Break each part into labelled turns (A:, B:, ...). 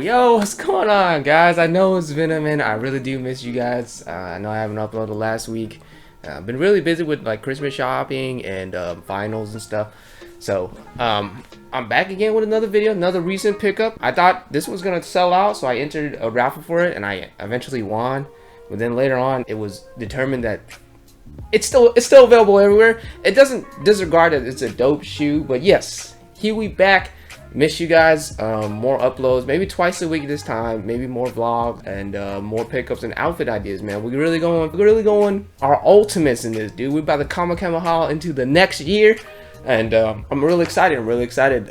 A: Yo, what's going on, guys? I know it's been a minute. I really do miss you guys. I know I haven't uploaded last week. I've been really busy with like Christmas shopping and finals and stuff. So I'm back again with another video, another recent pickup. I thought this was gonna sell out, so I entered a raffle for it and I eventually won. But then later on, it was determined that it's still available everywhere. It doesn't disregard that it's a dope shoe, but yes, here we back. Miss you guys. More uploads, maybe twice a week this time, maybe more vlogs and more pickups and outfit ideas, man. We're really going our ultimates in this, dude. We're about to Kamikaze into the next year, and I'm really excited.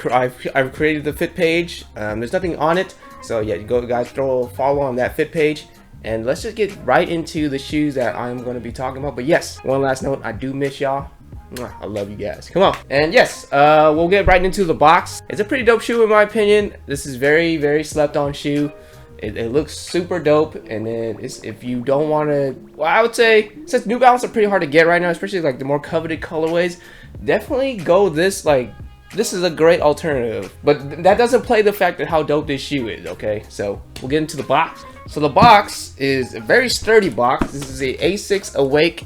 A: I've created the fit page. There's nothing on it, so yeah, you go guys, throw a follow on that fit page. And let's just get right into the shoes that I'm going to be talking about. But yes, one last note, I do miss y'all. I love you guys. Come on. And yes, we'll get right into the box. It's a pretty dope shoe in my opinion. This is very slept on shoe. It looks super dope. And then if you don't want to, well, I would say since New Balance are pretty hard to get right now, especially like the more coveted colorways, definitely go this. Like, this is a great alternative. But that doesn't play the fact that how dope this shoe is. Okay, so we'll get into the box. So the box is a very sturdy box. This is a ASICS Awake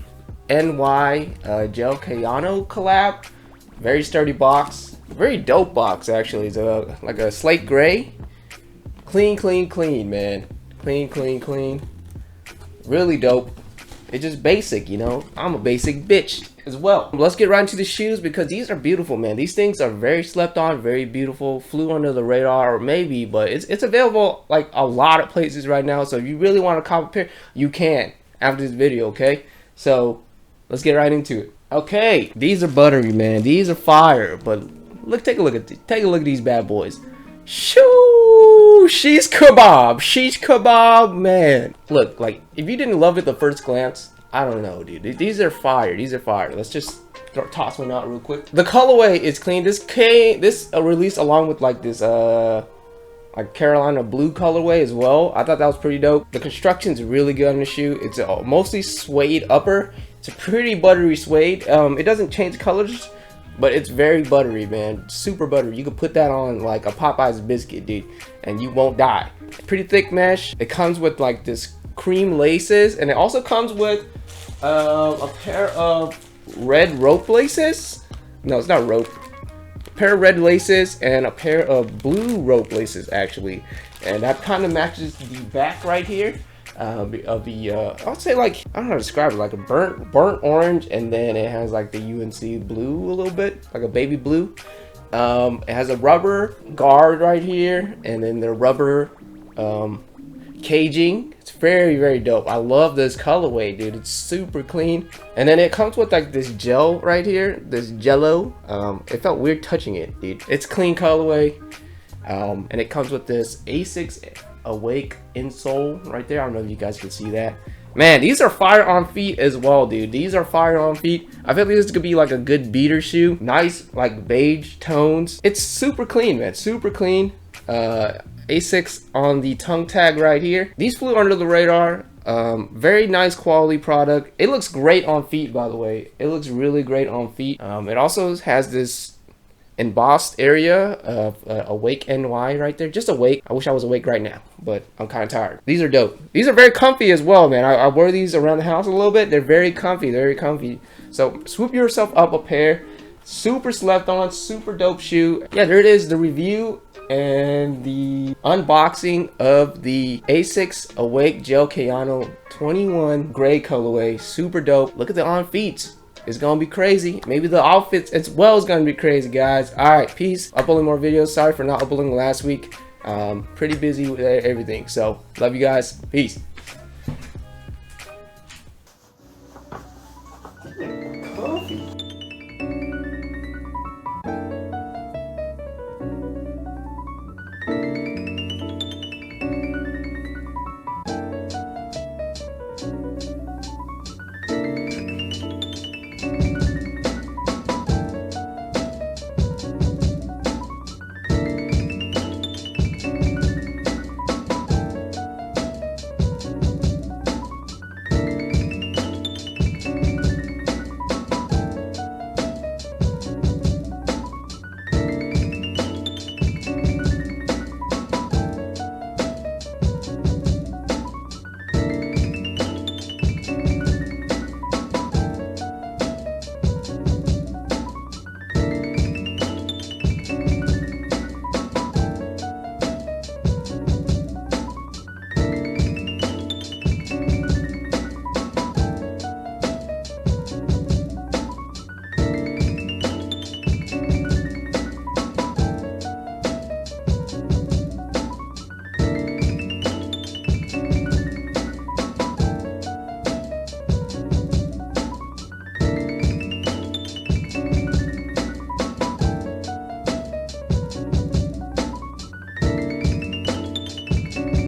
A: NY Gel Kayano collab. Very sturdy box. Very dope box actually. It's like a slate gray. Clean, man. Clean. Really dope. It's just basic, you know. I'm a basic bitch as well. Let's get right into the shoes because these are beautiful, man. These things are very slept on, very beautiful. Flew under the radar, or maybe, but it's available like a lot of places right now. So if you really want to cop a pair, you can after this video, okay? So let's get right into it. Okay, these are buttery, man. These are fire. But look, take a look at these bad boys. Shoo! She's kebab, man. Look, like if you didn't love it the first glance, I don't know, dude. These are fire. Let's just toss one out real quick. The colorway is clean. This released along with like this like Carolina blue colorway as well. I thought that was pretty dope. The construction's really good on the shoe. It's a mostly suede upper. It's a pretty buttery suede. It doesn't change colors, but it's very buttery, man. Super buttery. You could put that on like a Popeye's biscuit, dude, and you won't die. Pretty thick mesh. It comes with like this cream laces, and it also comes with a pair of red rope laces. No, it's not rope. A pair of red laces and a pair of blue rope laces actually, and that kind of matches the back right here. I would say, like, I don't know how to describe it, like a burnt orange, and then it has like the UNC blue a little bit, like a baby blue. It has a rubber guard right here, and then the rubber caging. It's very dope. I love this colorway, dude. It's super clean. And then it comes with like this gel right here, this jello. It felt weird touching it, dude. It's clean colorway. And it comes with this ASICS Awake insole right there. I don't know if you guys can see that. Man, these are fire on feet as well, dude. These are fire on feet. I feel like this could be like a good beater shoe. Nice like beige tones. It's super clean, man. Super clean. ASICS on the tongue tag right here. These flew under the radar. Very nice quality product. It looks great on feet, by the way. It looks really great on feet. It also has this embossed area of Awake NY right there. Just awake. I wish I was awake right now, but I'm kind of tired. These are dope. These are very comfy as well, man. I wear these around the house a little bit. They're very comfy. So swoop yourself up a pair. Super slept on, super dope shoe. Yeah, there it is, the review and the unboxing of the ASICS Awake Gel Kayano 21 gray colorway. Super dope. Look at the on feet. It's gonna be crazy. Maybe the outfits as well is gonna be crazy, guys. All right, peace. Uploading more videos. Sorry for not uploading last week. Pretty busy with everything. So love you guys. Peace.